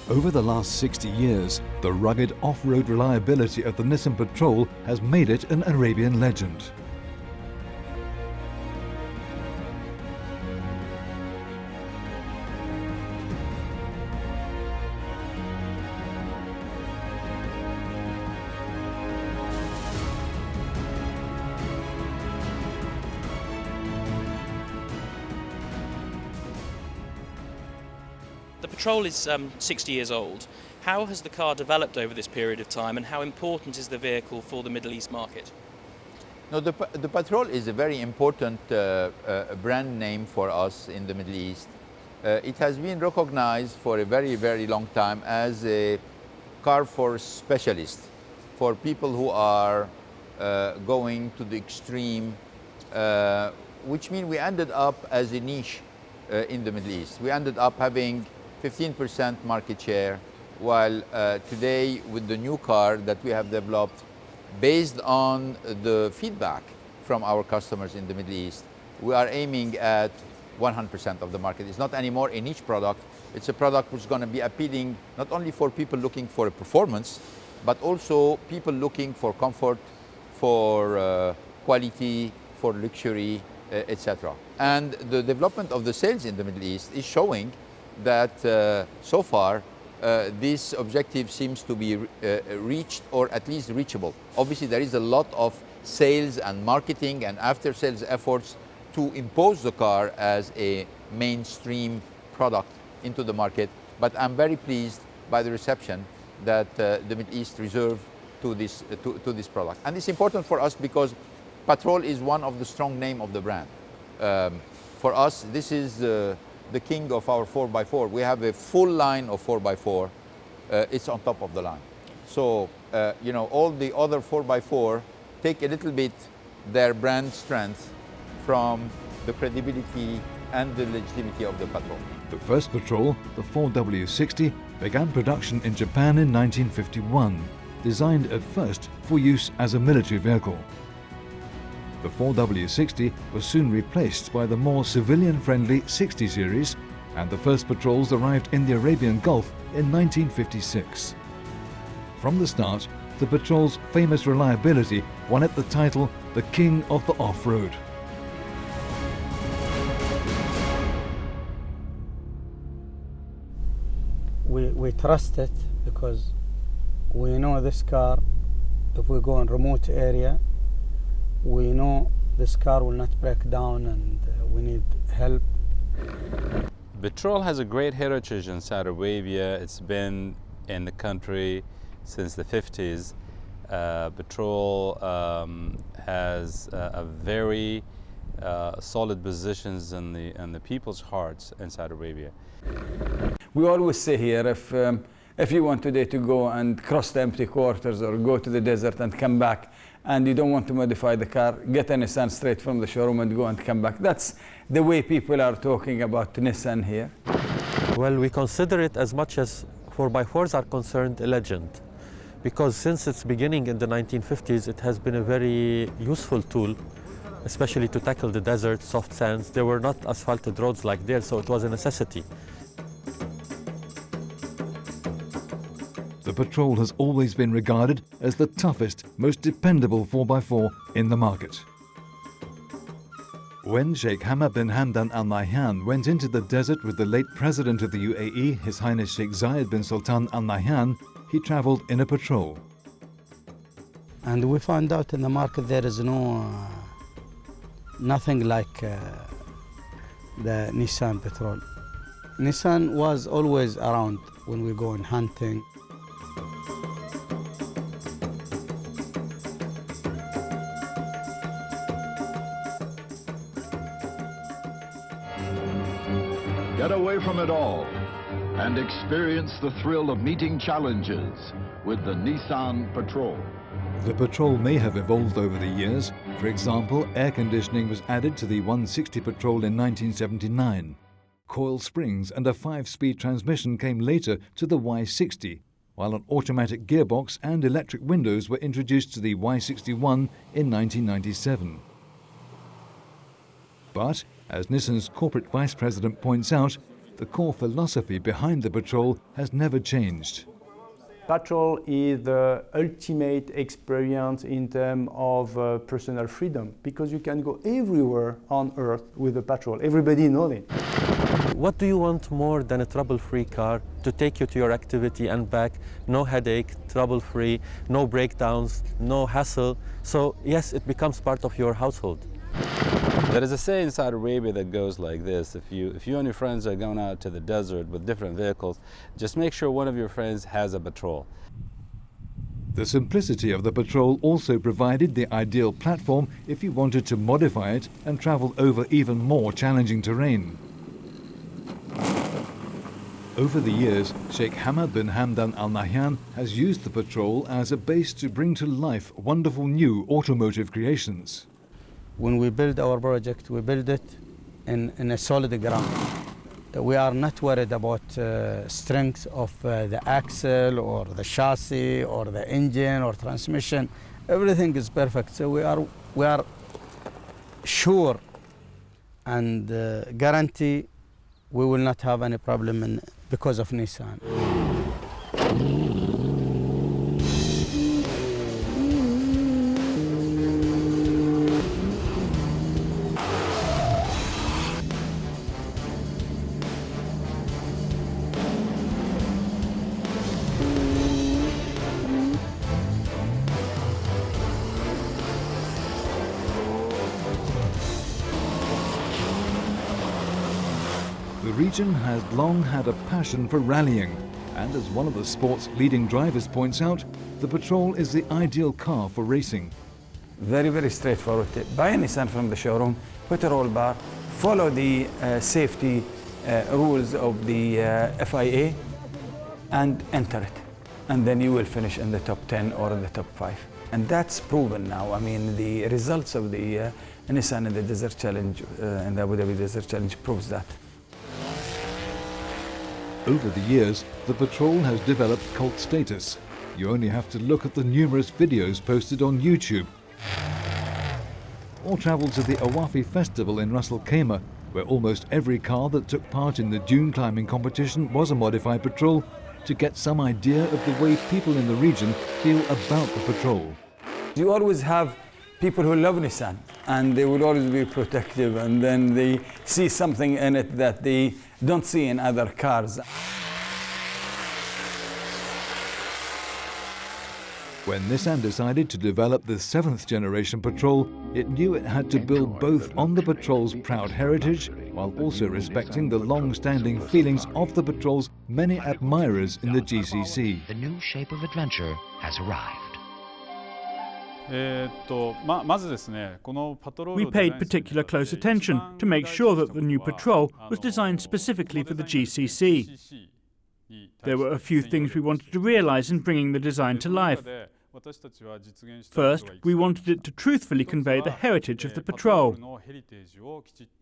Over the last 60 years, the rugged off-road reliability of the Nissan Patrol has made it an Arabian legend. The Patrol is 60 years old. How has the car developed over this period of time, and how important is the vehicle for the Middle East market? No, the Patrol is a very important brand name for us in the Middle East. It has been recognized for a very, very long time as a car for specialists, for people who are going to the extreme, which means we ended up as a niche in the Middle East. We ended up having 15% market share, while today with the new car that we have developed, based on the feedback from our customers in the Middle East, we are aiming at 100% of the market. It's not anymore a niche product. It's a product which is going to be appealing not only for people looking for a performance, but also people looking for comfort, for quality, for luxury, etc. And the development of the sales in the Middle East is showing that so far this objective seems to be reached, or at least reachable. Obviously, there is a lot of sales and marketing and after-sales efforts to impose the car as a mainstream product into the market, but I'm very pleased by the reception that the Middle East reserve to this product. And it's important for us because Patrol is one of the strong name of the brand. For us, this is the king of our 4x4. We have a full line of 4x4. It's on top of the line. So, you know, all the other 4x4 take a little bit their brand strength from the credibility and the legitimacy of the Patrol. The first Patrol, the 4W60, began production in Japan in 1951, designed at first for use as a military vehicle. The 4W60 was soon replaced by the more civilian-friendly 60 series, and the first Patrols arrived in the Arabian Gulf in 1956. From the start, the Patrol's famous reliability won it the title the King of the Off-Road. We trust it because we know this car, if we go in remote area, we know this car will not break down and we need help. Patrol has a great heritage in Saudi Arabia. It's been in the country since the 50s. Patrol has a very solid positions in the people's hearts in Saudi Arabia. We always say here, if you want today to go and cross the empty quarters or go to the desert and come back, and you don't want to modify the car, get a Nissan straight from the showroom and go and come back. That's the way people are talking about Nissan here. Well, we consider it, as much as 4x4s are concerned, a legend. Because since its beginning in the 1950s, it has been a very useful tool, especially to tackle the desert, soft sands. There were not asphalted roads like there, so it was a necessity. The Patrol has always been regarded as the toughest, most dependable 4x4 in the market. When Sheikh Hamad bin Hamdan Al Nahyan went into the desert with the late President of the UAE, His Highness Sheikh Zayed bin Sultan Al Nahyan, he travelled in a Patrol. And we found out in the market there is nothing like the Nissan Patrol. Nissan was always around when we go in hunting. Get away from it all and experience the thrill of meeting challenges with the Nissan Patrol. The Patrol may have evolved over the years. For example, air conditioning was added to the 160 Patrol in 1979. Coil springs and a 5-speed transmission came later to the Y60, while an automatic gearbox and electric windows were introduced to the Y61 in 1997. But, as Nissan's corporate vice president points out, the core philosophy behind the patrol has never changed. Patrol is the ultimate experience in terms of personal freedom, because you can go everywhere on Earth with a patrol. Everybody knows it. What do you want more than a trouble-free car to take you to your activity and back? No headache, trouble-free, no breakdowns, no hassle. So yes, it becomes part of your household. There is a saying in Saudi Arabia that goes like this: if you and your friends are going out to the desert with different vehicles, just make sure one of your friends has a patrol. The simplicity of the patrol also provided the ideal platform if you wanted to modify it and travel over even more challenging terrain. Over the years, Sheikh Hamad bin Hamdan Al Nahyan has used the patrol as a base to bring to life wonderful new automotive creations. When we build our project, we build it in a solid ground. We are not worried about strength of the axle or the chassis or the engine or transmission. Everything is perfect. So we are sure and guarantee we will not have any problem because of Nissan. The region has long had a passion for rallying, and as one of the sport's leading drivers points out, the patrol is the ideal car for racing. Very, very straightforward. Buy a Nissan from the showroom, put a roll bar, follow the safety rules of the FIA, and enter it. And then you will finish in the top 10 or in the top 5. And that's proven now. I mean, the results of the Nissan in the Desert Challenge, in the Abu Dhabi Desert Challenge, proves that. Over the years, the patrol has developed cult status. You only have to look at the numerous videos posted on YouTube. Or travel to the Awafi Festival in Ras Al Khaimah, where almost every car that took part in the dune climbing competition was a modified patrol, to get some idea of the way people in the region feel about the patrol. You always have people who love Nissan, and they will always be protective, and then they see something in it that they don't see in other cars. When Nissan decided to develop the 7th generation patrol, it knew it had to build both on the patrol's proud heritage while also respecting the long-standing feelings of the patrol's many admirers in the GCC. The new shape of adventure has arrived. We paid particular close attention to make sure that the new patrol was designed specifically for the GCC. There were a few things we wanted to realize in bringing the design to life. First, we wanted it to truthfully convey the heritage of the patrol.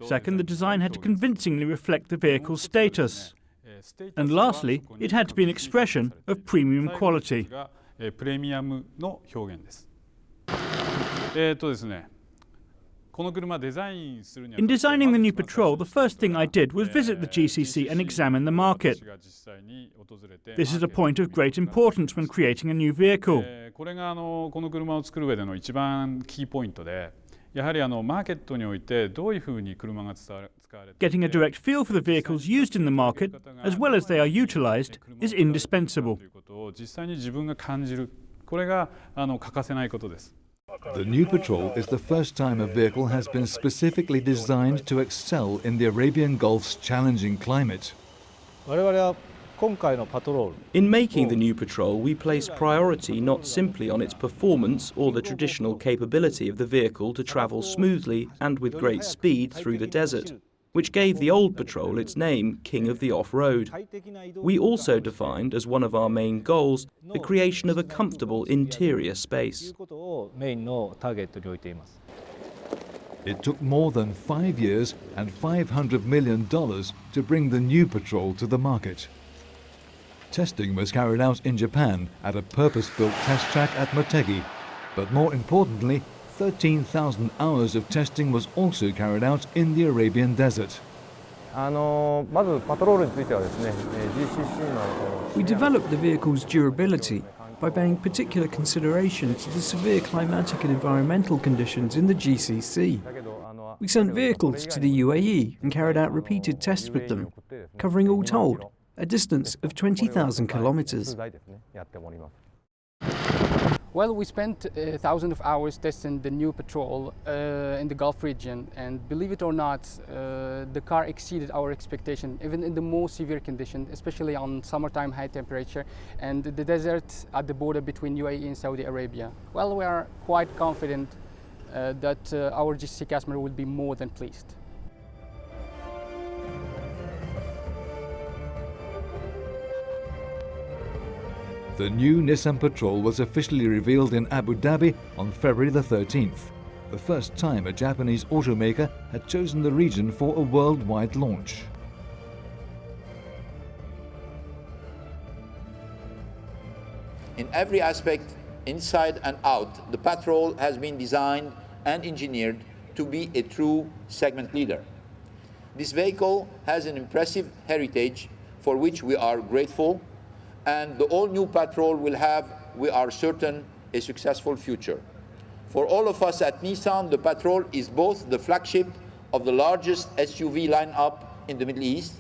Second, the design had to convincingly reflect the vehicle's status. And lastly, it had to be an expression of premium quality. In designing the new patrol, the first thing I did was visit the GCC and examine the market. This is a point of great importance when creating a new vehicle. Getting a direct feel for the vehicles used in the market, as well as they are utilized, is indispensable. The new patrol is the first time a vehicle has been specifically designed to excel in the Arabian Gulf's challenging climate. In making the new patrol, we place priority not simply on its performance or the traditional capability of the vehicle to travel smoothly and with great speed through the desert, which gave the old patrol its name, King of the Off-Road. We also defined as one of our main goals the creation of a comfortable interior space. It took more than 5 years and $500 million to bring the new patrol to the market. Testing was carried out in Japan at a purpose-built test track at Motegi, but more importantly, 13,000 hours of testing was also carried out in the Arabian desert. We developed the vehicle's durability by paying particular consideration to the severe climatic and environmental conditions in the GCC. We sent vehicles to the UAE and carried out repeated tests with them, covering all told a distance of 20,000 kilometers. Well, we spent thousands of hours testing the new Patrol in the Gulf region, and believe it or not, the car exceeded our expectation, even in the most severe conditions, especially on summertime high temperature and the desert at the border between UAE and Saudi Arabia. Well, we are quite confident that our GCC customer will be more than pleased. The new Nissan Patrol was officially revealed in Abu Dhabi on February the 13th, the first time a Japanese automaker had chosen the region for a worldwide launch. In every aspect, inside and out, the Patrol has been designed and engineered to be a true segment leader. This vehicle has an impressive heritage for which we are grateful, and the all-new Patrol will have, we are certain, a successful future. For all of us at Nissan, the Patrol is both the flagship of the largest SUV lineup in the Middle East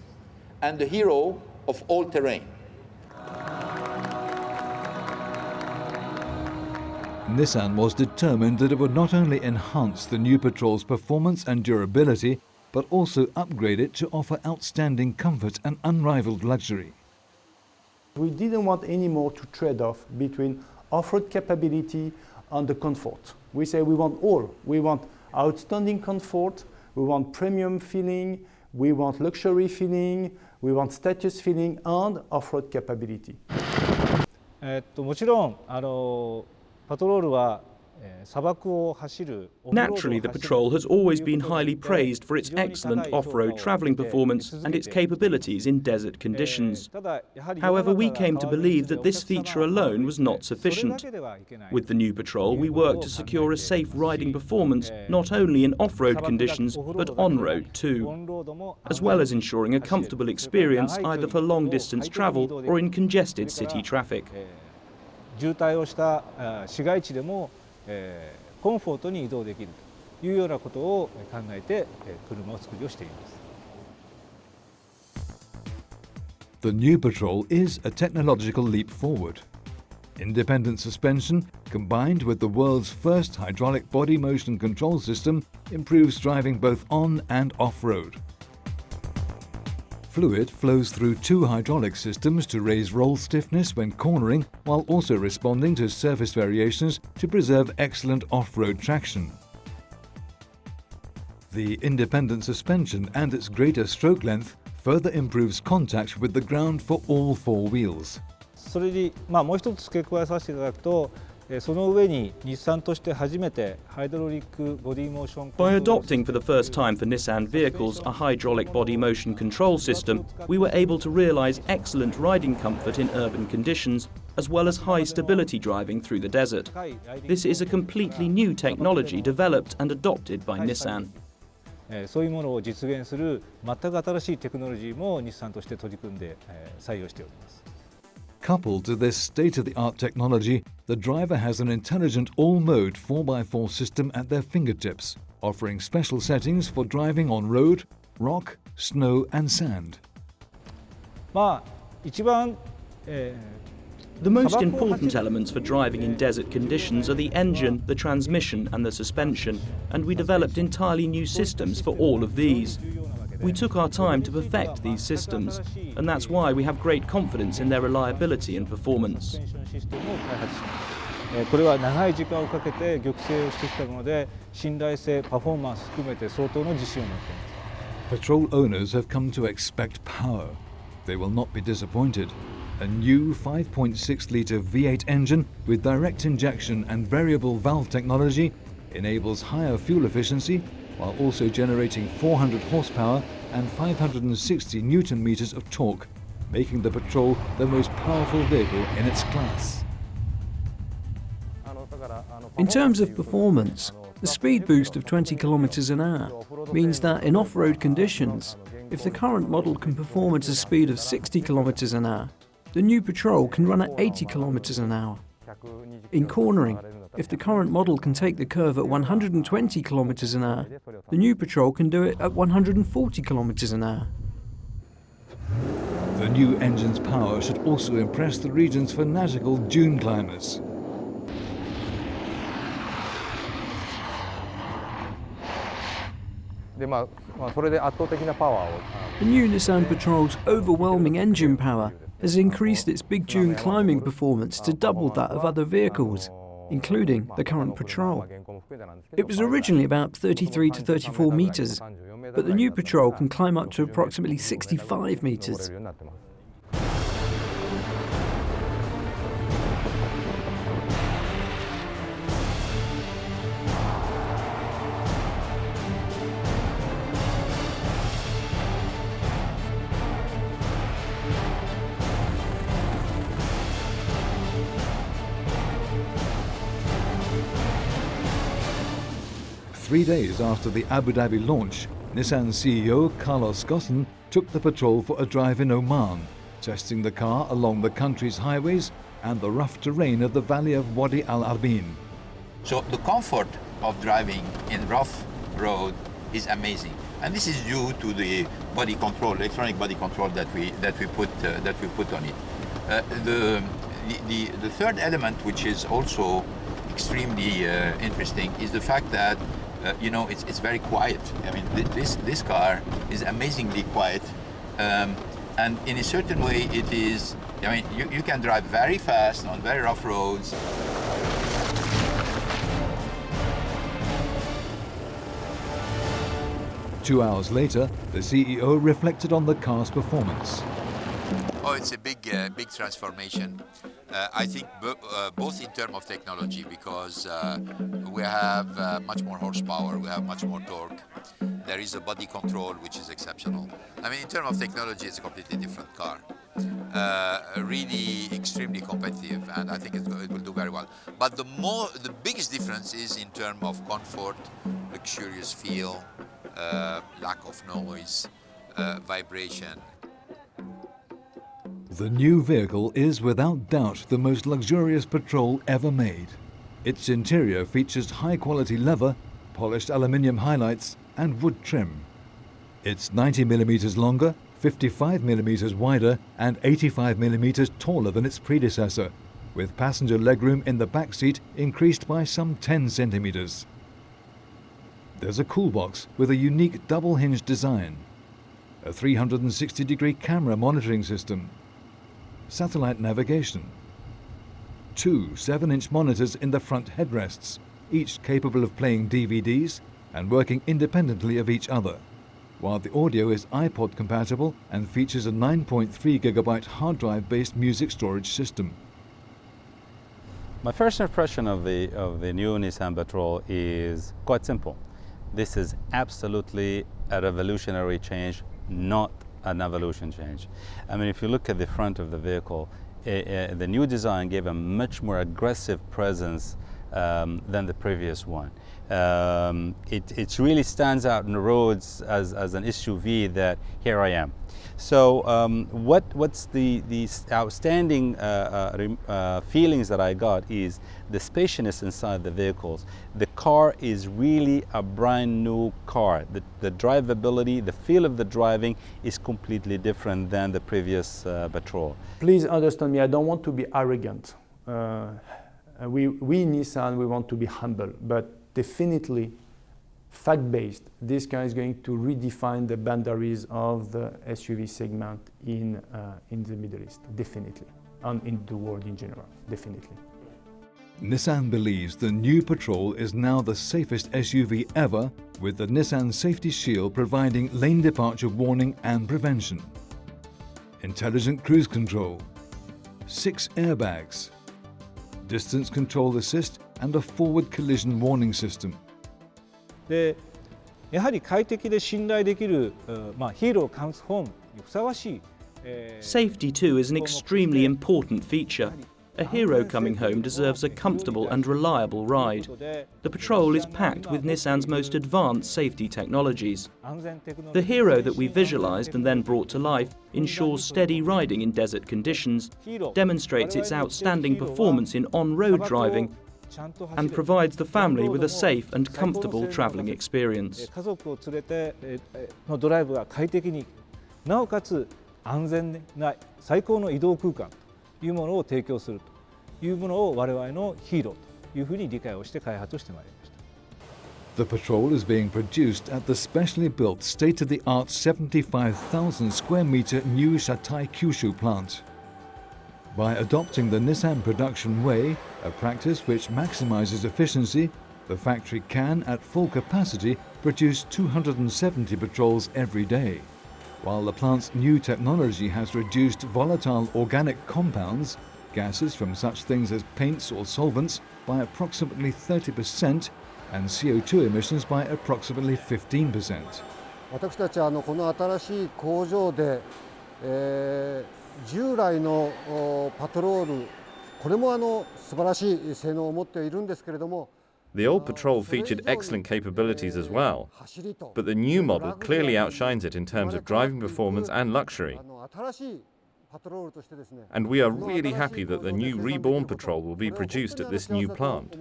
and the hero of all terrain. Nissan was determined that it would not only enhance the new Patrol's performance and durability, but also upgrade it to offer outstanding comfort and unrivaled luxury. We didn't want anymore to trade off between off-road capability and the comfort. We say we want all. We want outstanding comfort, we want premium feeling, we want luxury feeling, we want status feeling and off-road capability. もちろんパトロールは Naturally, the Patrol has always been highly praised for its excellent off-road travelling performance and its capabilities in desert conditions. However, we came to believe that this feature alone was not sufficient. With the new Patrol, we worked to secure a safe riding performance not only in off-road conditions but on-road too, as well as ensuring a comfortable experience either for long-distance travel or in congested city traffic. 渋滞をした市街地でもコンフォートに移動できるというようなことを考えて車を作りをしています。The new Patrol is a technological leap forward. Independent suspension, combined with the world's first hydraulic body motion control system, improves driving both on and off-road. Fluid flows through two hydraulic systems to raise roll stiffness when cornering, while also responding to surface variations to preserve excellent off-road traction. The independent suspension and its greater stroke length further improves contact with the ground for all four wheels. それにもう一つ付け加えさせていただくと、その上に日産として初めてハイドロリックボディモーション By adopting for the first time for Nissan vehicles a hydraulic body motion control system, we were able to realize excellent riding comfort in urban conditions, as well as high stability driving through the desert. This is a completely new technology developed and adopted by Nissan. そういうものを実現する全く新しいテクノロジーも日産として取り組んで採用しております。Coupled to this state-of-the-art technology, the driver has an intelligent all-mode 4x4 system at their fingertips, offering special settings for driving on road, rock, snow and sand. The most important elements for driving in desert conditions are the engine, the transmission and the suspension, and we developed entirely new systems for all of these. We took our time to perfect these systems, and that's why we have great confidence in their reliability and performance. これは長い時間をかけて玉成をしてきたので、信頼性、パフォーマンス含めて相当の自信を持っています。Patrol owners have come to expect power. They will not be disappointed. A new 5.6-litre V8 engine with direct injection and variable valve technology enables higher fuel efficiency while also generating 400 horsepower and 560 Newton-meters of torque, making the Patrol the most powerful vehicle in its class. In terms of performance, The speed boost of 20 kilometers an hour means that in off-road conditions, if the current model can perform at a speed of 60 kilometers an hour, the new Patrol can run at 80 kilometers an hour. In cornering, if the current model can take the curve at 120 kilometers an hour, the new Patrol can do it at 140 kilometers an hour. The new engine's power should also impress the region's fanatical dune climbers. The new Nissan Patrol's overwhelming engine power has increased its big dune climbing performance to double that of other vehicles, including the current Patrol. It was originally about 33 to 34 meters, but the new Patrol can climb up to approximately 65 meters. Three days after the Abu Dhabi launch, Nissan CEO Carlos Ghosn took the Patrol for a drive in Oman, testing the car along the country's highways and the rough terrain of the valley of Wadi Al Arbin. So the comfort of driving in rough road is amazing, and this is due to the body control, electronic body control that we put on it. The third element, which is also extremely interesting, is the fact that it's very quiet. I mean, this car is amazingly quiet, and in a certain way, it is. I mean, you can drive very fast on very rough roads. Two hours later, the CEO reflected on the car's performance. Oh, it's a big transformation. I think both in terms of technology, because we have much more horsepower, we have much more torque. There is a body control which is exceptional. I mean, in terms of technology, it's a completely different car. Really extremely competitive, and I think it will do very well. But the biggest difference is in terms of comfort, luxurious feel, lack of noise, vibration. The new vehicle is without doubt the most luxurious Patrol ever made. Its interior features high-quality leather, polished aluminium highlights and wood trim. It's 90mm longer, 55mm wider and 85mm taller than its predecessor, with passenger legroom in the back seat increased by some 10 centimeters. There's a cool box with a unique double-hinged design, a 360-degree camera monitoring system, satellite navigation, two 7-inch monitors in the front headrests, each capable of playing DVDs and working independently of each other, while the audio is iPod compatible and features a 9.3 gigabyte hard drive based music storage system. My first impression of the new Nissan Patrol is quite simple. This is absolutely a revolutionary change, not an evolution change. I mean, if you look at the front of the vehicle, the new design gave a much more aggressive presence than the previous one. It really stands out in the roads as an SUV that here I am. So what's the outstanding feelings that I got is the spaciousness inside the vehicles. The car is really a brand new car. The drivability, the feel of the driving is completely different than the previous Patrol. Please understand me, I don't want to be arrogant. We Nissan, we want to be humble, but definitely fact-based, this car is going to redefine the boundaries of the SUV segment in the Middle East, definitely, and in the world in general, definitely. Nissan believes the new Patrol is now the safest SUV ever, with the Nissan Safety Shield providing lane departure warning and prevention, intelligent cruise control, 6 airbags, distance control assist and a forward collision warning system. でやはり快適で信頼できるヒーローカムズホームにふさわしい Safety too is an extremely important feature. a hero coming home deserves a comfortable and reliable ride. The Patrol is packed with Nissan's most advanced safety technologies. The hero that we visualized and then brought to life ensures steady riding in desert conditions, demonstrates its outstanding performance in on-road driving, and provides the family with a safe and comfortable travelling experience. 家族を連れてのドライブが快適に、なおかつ安全な最高の移動空間というものを提供するというものを我々のヒーローというふうに理解をして開発をしてまいりました。 The Patrol is being produced at the specially built state-of-the-art 75,000 square metre new Shatai Kyushu plant. By adopting the Nissan production way, a practice which maximizes efficiency, the factory can, at full capacity, produce 270 patrols every day. While the plant's new technology has reduced volatile organic compounds, gases from such things as paints or solvents, by approximately 30% and CO2 emissions by approximately 15%. 私たちはこの新しい工場で、従来のパトロール、これも素晴らしい性能を持っているんですけれども、 The old Patrol featured excellent capabilities as well, but the new model clearly outshines it in terms of driving performance and luxury. And we are really happy that the new reborn Patrol will be produced at this new plant.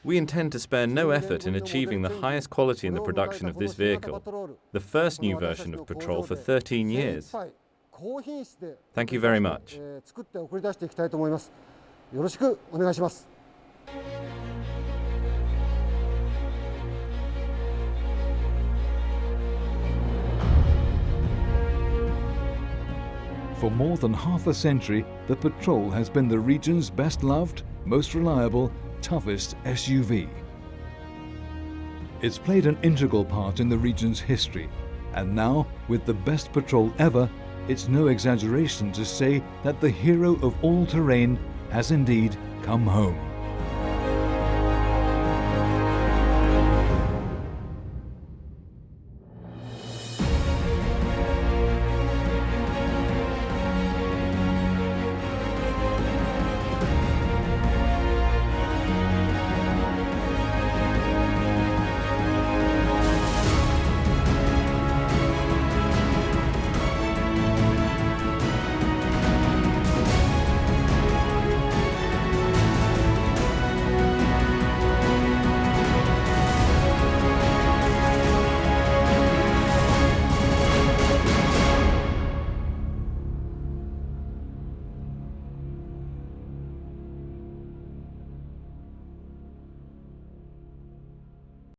We intend to spare no effort in achieving the highest quality in the production of this vehicle, the first new version of Patrol for 13 years. Thank you very much. For more than half a century, the Patrol has been the region's best loved, most reliable, toughest SUV. It's played an integral part in the region's history, and now, with the best Patrol ever, it's no exaggeration to say that the hero of all terrain has indeed come home.